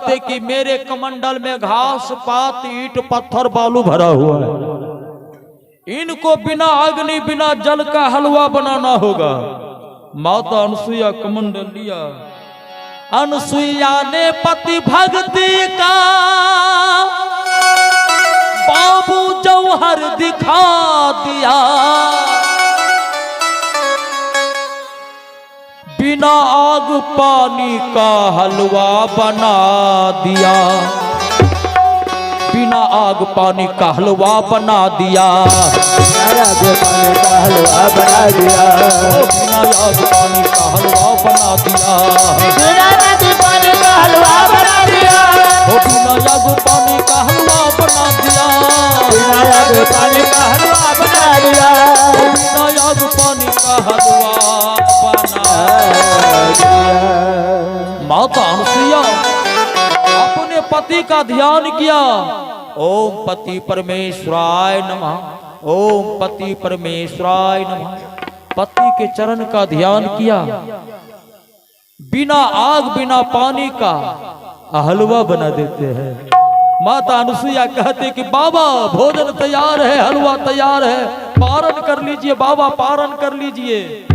कहते कि मेरे कमंडल में घास पात ईंट पत्थर बालू भरा हुआ है, इनको बिना अग्नि बिना जल का हलवा बनाना होगा। माता अनसुईया कमंडल लिया। अनसुईया ने पति भक्ति का बाबू जौहर दिखा दिया, बिना आग पानी का हलवा बना दिया, बिना आग पानी का हलवा बना दिया, आग पानी का हलवा बना दिया, बिना आग पानी का हलवा बना दिया, बिना आग पानी का हलवा बना दिया, बिना आग पानी का हलवा बना दिया, बिना आग पानी का हलवा बना दिया, बिना आग पानी का हलवा बना दिया। माता अनसुईया अपने पति का ध्यान किया। ओम पति परमेश्वराय नमः, ओम पति परमेश्वराय नमः। पति के चरण का ध्यान किया। बिना आग बिना पानी का हलवा बना देते हैं। माता अनसुईया कहते कि बाबा भोजन तैयार है, हलवा तैयार है, पारण कर लीजिए बाबा, पारण कर लीजिए।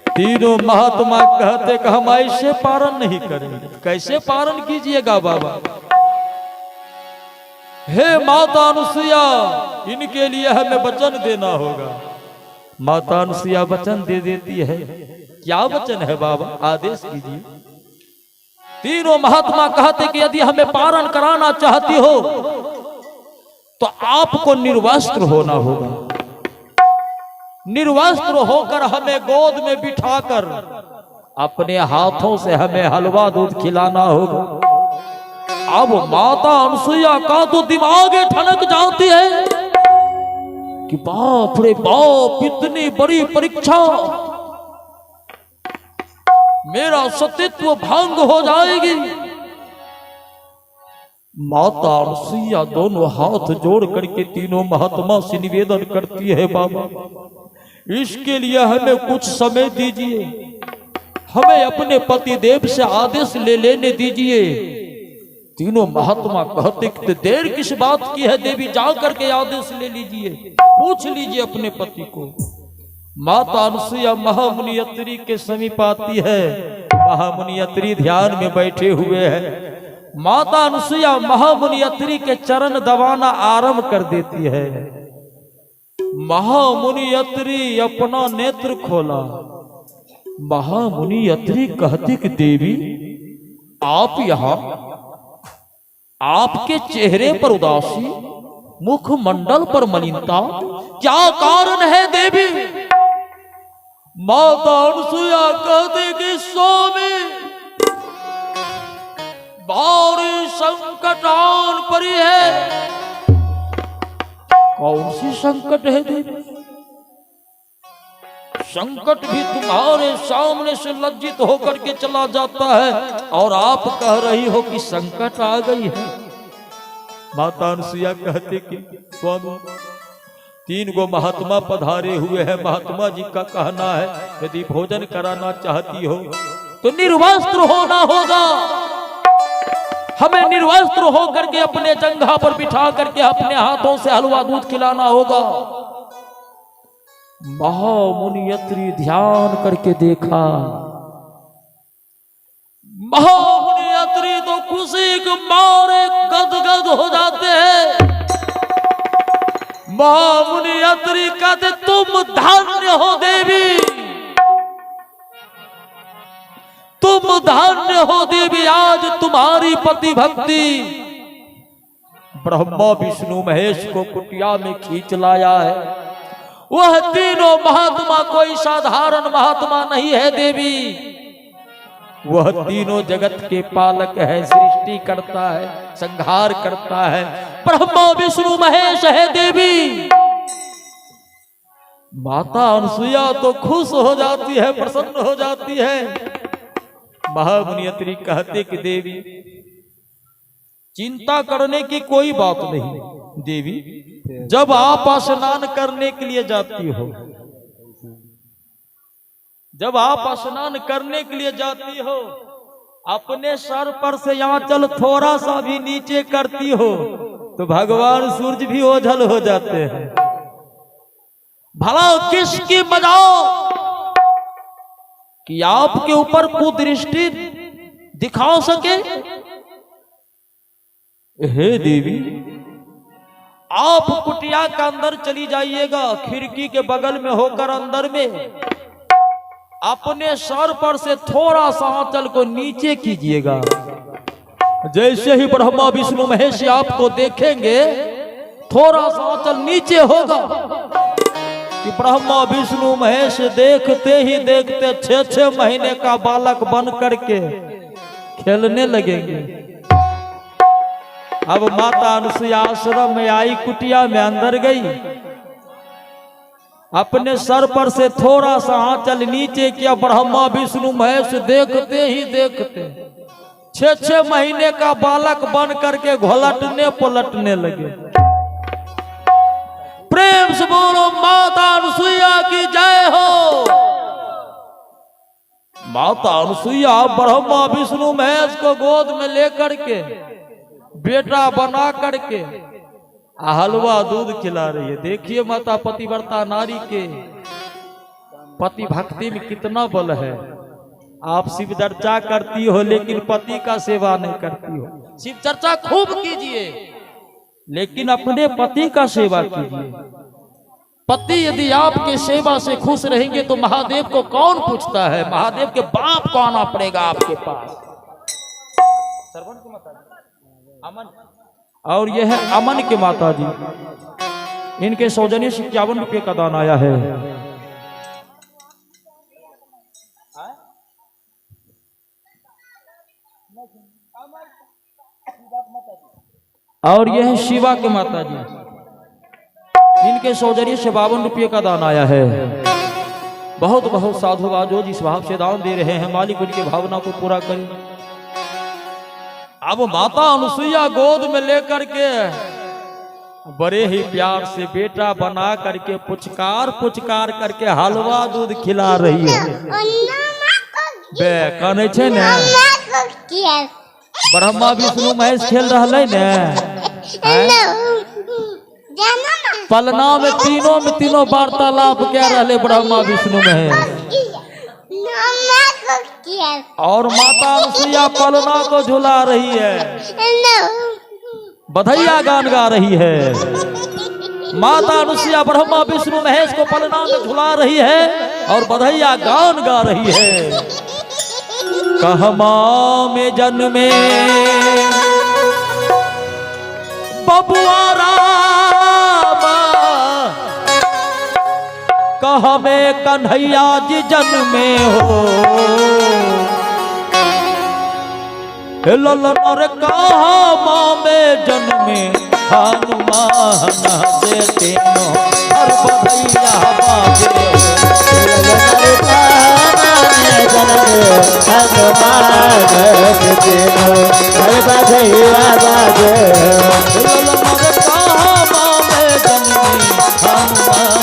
तीनों महात्मा कहते कि हम ऐसे पारण नहीं करेंगे। कैसे पारण कीजिएगा बाबा? हे माता अनसुईया, इनके लिए हमें वचन देना होगा। माता अनसुईया वचन दे देती है। क्या वचन है बाबा? आदेश कीजिए। तीनों महात्मा कहते कि यदि हमें पारण कराना चाहती हो तो आपको निर्वस्त्र होना होगा। निर्वस्त्र होकर हमें गोद में बिठाकर अपने हाथों से हमें हलवा दूध खिलाना होगा। अब माता अनसुईया का तो दिमाग ठनक जाती है कि बाप रे बाप, इतनी बड़ी परीक्षा, मेरा सतीत्व भंग हो जाएगी। माता अनसुईया दोनों हाथ जोड़ करके तीनों महात्मा से निवेदन करती है, बाबा इसके लिए हमें कुछ समय दीजिए, हमें अपने पति देव से आदेश ले लेने दीजिए। तीनों महात्मा कहते कि देर किस बात की है देवी, जा करके आदेश ले लीजिए, पूछ लीजिए अपने पति को। माता अनसुईया महामुनि अत्रि के समीप आती है। महामुनि अत्रि ध्यान में बैठे हुए हैं। माता अनसुईया महामुनि अत्रि के चरण दबाना आरंभ कर देती है। महामुनि अत्रि अपना नेत्र खोला। महामुनि अत्रि कहते कि देवी आप यहाँ, आपके चेहरे पर उदासी, मुखमंडल पर मलिनता, क्या कारण है देवी? माता अनसुईया कहते कि स्वामी भारी संकट आन पड़ी है। कौन सी संकट है देवी? संकट भी तुम्हारे सामने से लज्जित होकर के चला जाता है और आप कह रही हो कि संकट आ गई है। माता अनसुईया कहते कि स्वामी, 3 गो महात्मा पधारे हुए हैं। महात्मा जी का कहना है यदि भोजन कराना चाहती हो तो निर्वस्त्र होना होगा। हमें निर्वस्त्र होकर के अपने जंघा पर बिठा करके अपने हाथों से हलवा दूध खिलाना होगा। महामुनि अत्रि ध्यान करके देखा। महामुनि अत्रि तो खुशी के मारे गदगद हो जाते हैं। महामुनि अत्रि कहते तुम धन्य हो देवी, तुम धन्य हो देवी, आज तुम्हारी पति भक्ति ब्रह्मा विष्णु महेश को कुटिया में खींच लाया है। वह तीनों महात्मा कोई साधारण महात्मा नहीं है देवी, वह तीनों जगत के पालक है, सृष्टि करता है, संहार करता है, ब्रह्मा विष्णु महेश है देवी। माता अनसुईया तो खुश हो जाती है, प्रसन्न हो जाती है। महामुनि अत्रि कहते कि देवी चिंता करने की कोई बात नहीं। देवी जब आप स्नान करने के लिए जाती हो, जब आप स्नान करने के लिए जाती हो अपने सर पर से आंचल थोड़ा सा भी नीचे करती हो तो भगवान सूरज भी ओझल हो जाते हैं। भला किसकी बजाओ कि आपके ऊपर कुदृष्टि दिखा सके। हे देवी, आप कुटिया के अंदर चली जाइएगा, खिड़की के बगल में होकर अंदर में अपने सर पर से थोड़ा सा आंचल को नीचे कीजिएगा। जैसे ही ब्रह्मा विष्णु महेश आपको देखेंगे, थोड़ा सा आंचल नीचे होगा कि ब्रह्मा विष्णु महेश देखते ही देखते 6-6 महीने का बालक बन करके खेलने लगेंगे। अब माता अनुसुईया आश्रम में आई, कुटिया में अंदर गई, अपने सर पर से थोड़ा सा आंचल नीचे किया। ब्रह्मा विष्णु महेश देखते ही देखते 6-6 महीने का बालक बन करके घोलटने पलटने लगे। प्रेम से बोलो माता अनुसुईया की जय हो। माता अनुसुईया ब्रह्मा विष्णु महेश को गोद में लेकर के बेटा बना करके हलवा दूध खिला रही है। देखिए माता पतिव्रता नारी के पति भक्ति में कितना बल है। आप शिव चर्चा करती हो लेकिन पति का सेवा नहीं करती हो। शिव चर्चा खूब कीजिए लेकिन अपने पति का सेवा कीजिए। पति यदि आपके सेवा से खुश रहेंगे तो महादेव को कौन पूछता है। महादेव के बाप को आना पड़ेगा आपके पास। श्रवण की माता अमन, और यह है अमन के माता जी, इनके सौजन्य से 51 रुपये का दान आया है। और यह है शिवा के माता जी, इनके सौजन्य से 52 रुपये का दान आया है। बहुत बहुत साधुवाद जो जिस भाव से दान दे रहे हैं, मालिक उनकी भावना को पूरा करें। अब माता अनुसुईया गोद में लेकर के बड़े ही प्यार से बेटा बना करके पुचकार पुचकार करके हलवा दूध खिला रही है। बे कने छे ने ब्रह्मा विष्णु महेश खेल रहा ने पलना में तीनों वार्तालाप क्या रहे ब्रह्मा विष्णु महेश। और माता अनुसुईया पलना को झुला रही है, बधैया गान गा रही है। माता अनुसुईया ब्रह्मा विष्णु महेश को पलना में झुला रही है और बधैया गान गा रही है। कहमा में जन्मे बबुआ रामा, कह में कन्हैया जी जन्मे हो। ललनर कहमा में जन्मे हनुमान देते नो हर बधैया बाजे हो। ललनर कहमा में जन्मे हनुमान देते नो हर बधैया बाजे हो। ललनर कहमा में जन्मे हनुमान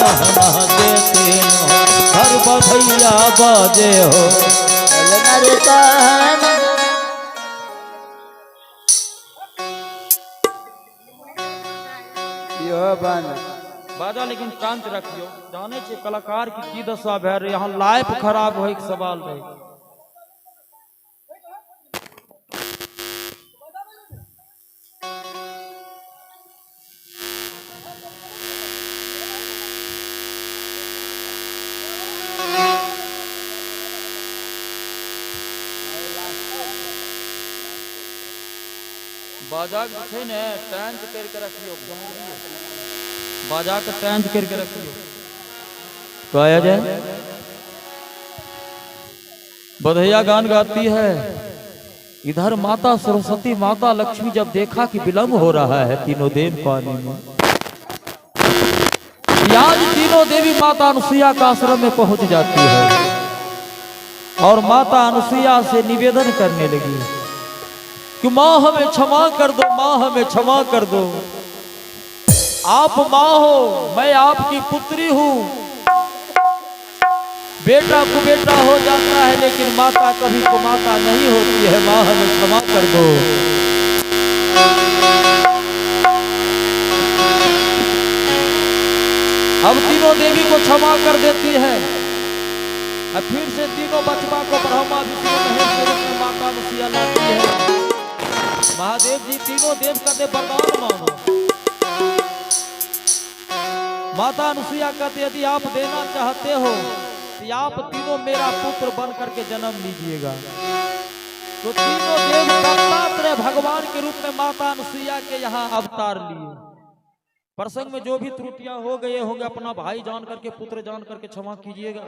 देते नो हर बधैया बाजे हो। ललनर कहमा बाजा लेकिन कांच रखियो। जाने छे कलाकार की दशा भै रही, यहाँ लाइफ खराब हो एक सवाल रहे। बाजा के ने टांच करके रखियो, बाजा के टांच करके रखियो। गाया जाए। बधैया गान गाती है। इधर माता सरस्वती माता लक्ष्मी जब देखा कि विलंब हो रहा है तीनों देव को आने में, आज तीनों देवी माता अनुसुईया का आश्रम में पहुंच जाती है और माता अनुसुईया से निवेदन करने लगी कि माँ हमें क्षमा कर दो, माँ हमें क्षमा कर दो। आप माँ हो, मैं आपकी पुत्री हूं। बेटा को बेटा हो जाता है लेकिन माता कभी को माता नहीं होती है। माँ हमें क्षमा कर दो। अब तीनों देवी को क्षमा कर देती है। अब फिर से तीनों बचपा को ब्रह्मा विष्णु महेश के रूप में माता अनुसुईया लाती है। महादेव जी तीनों देव कहते वरदान मांगो। माता अनुसुईया कहते यदि आप देना चाहते हो तो आप तीनों मेरा पुत्र बन करके जन्म लीजिएगा। तो तीनों देव दत्तात्रेय भगवान के रूप में माता अनुसुईया के यहाँ अवतार लिए। प्रसंग में जो भी त्रुटियां हो गए होंगे अपना भाई जान करके पुत्र जान करके क्षमा कीजिएगा।